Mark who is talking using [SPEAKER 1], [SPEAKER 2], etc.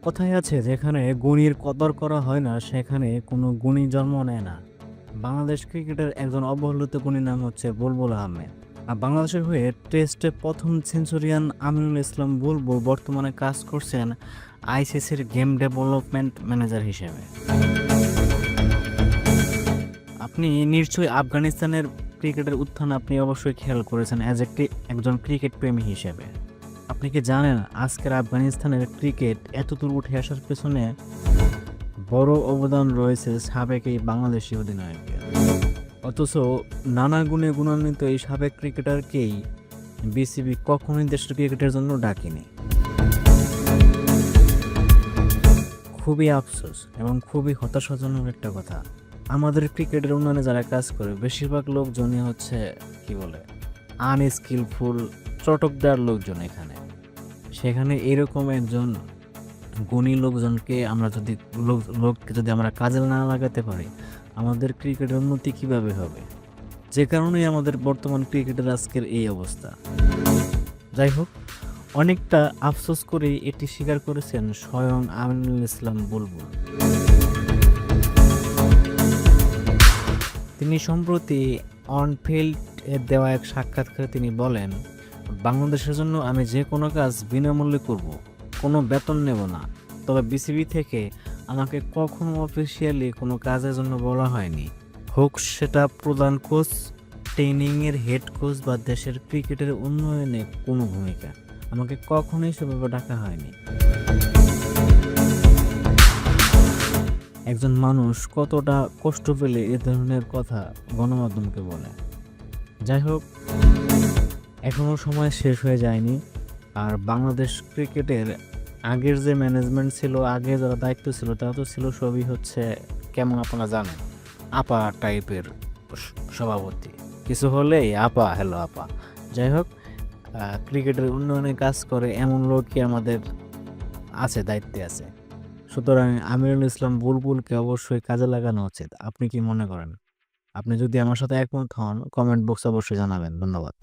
[SPEAKER 1] কথায় আছে যেখানে গুণীর কদর করা হয় না সেখানে কোনো গুণী জন্ম নেয় না। বাংলাদেশ ক্রিকেটের একজন অবহেলিত গুণী নাম হচ্ছে বুলবুল আহমেদ। আর বাংলাদেশের হয়ে টেস্টে প্রথম সেঞ্চুরিয়ান আমিনুল ইসলাম বুলবুল বর্তমানে কাজ করছেন আইসিসির গেম ডেভেলপমেন্ট ম্যানেজার হিসেবে। আপনি নিশ্চয়ই আফগানিস্তানের ক্রিকেটের উত্থান আপনি অবশ্যই খেয়াল করেছেন একজন ক্রিকেট প্রেমী হিসেবে। আপনি কি জানেন আজকের আফগানিস্তানের ক্রিকেট এতদূর উঠে আসার পেছনে বড় অবদান রয়েছে সাবেক এই বাংলাদেশি অধিনায়কের। অথচ নানা গুণে গুণান্বিত এই সাবেক ক্রিকেটারকেই বিসিবি কখনোই দেশের ক্রিকেটের জন্য ডাকেনি। খুবই আফসোস এবং খুবই হতাশাজনক একটা কথা। আমাদের ক্রিকেটের উন্নয়নে যারা কাজ করে বেশিরভাগ লোকজনই হচ্ছে কি বলে আনস্কিলফুল চটকদার লোকজন। সেখানে এরকম একজন গুণী লোকজনকে আমরা যদি লোককে যদি আমরা কাজে না লাগাতে পারি আমাদের ক্রিকেটের উন্নতি কিভাবে হবে? যে কারণেই আমাদের বর্তমান ক্রিকেটের আজকের এই অবস্থা। যাই হোক, অনেকটা আফসোস করে এটি স্বীকার করেছেন স্বয়ং আমিনুল ইসলাম বুলবুল। তিনি সম্প্রতি অনফিল্ড দেওয়া এক সাক্ষাৎকারে তিনি বলেন, বাংলাদেশের জন্য আমি যে কোনো কাজ বিনামূল্যে করব, কোনো বেতন নেব না। তবে বিসিবি থেকে আমাকে কখনো অফিসিয়ালি কোনো কাজের জন্য বলা হয়নি, হোক সেটা প্রধান কোচ, ট্রেনিংয়ের হেড কোচ বা দেশের ক্রিকেটের উন্নয়নে কোনো ভূমিকা। আমাকে কখনোই সেভাবে ডাকা হয়নি। একজন মানুষ কতটা কষ্ট পেলে এ ধরনের কথা গণমাধ্যমকে বলে। যাই হোক, এখনও সময় শেষ হয়ে যায়নি। আর বাংলাদেশ ক্রিকেটের আগের যে ম্যানেজমেন্ট ছিল, আগে যারা দায়িত্ব ছিল তারা তো ছিল সবই হচ্ছে কেমন আপনারা জানেন, আপা টাইপের সভাপতি। কিছু হলেই আপা, হ্যালো আপা। যাই হোক, ক্রিকেটের উন্নয়নে কাজ করে এমন লোকই আমাদের আছে, দায়িত্বে আছে। সুতরাং আমিরুল ইসলাম বুলবুলকে অবশ্যই কাজে লাগানো উচিত। আপনি কি মনে করেন? আপনি যদি আমার সাথে একমত হন কমেন্ট বক্সে অবশ্যই জানাবেন। ধন্যবাদ।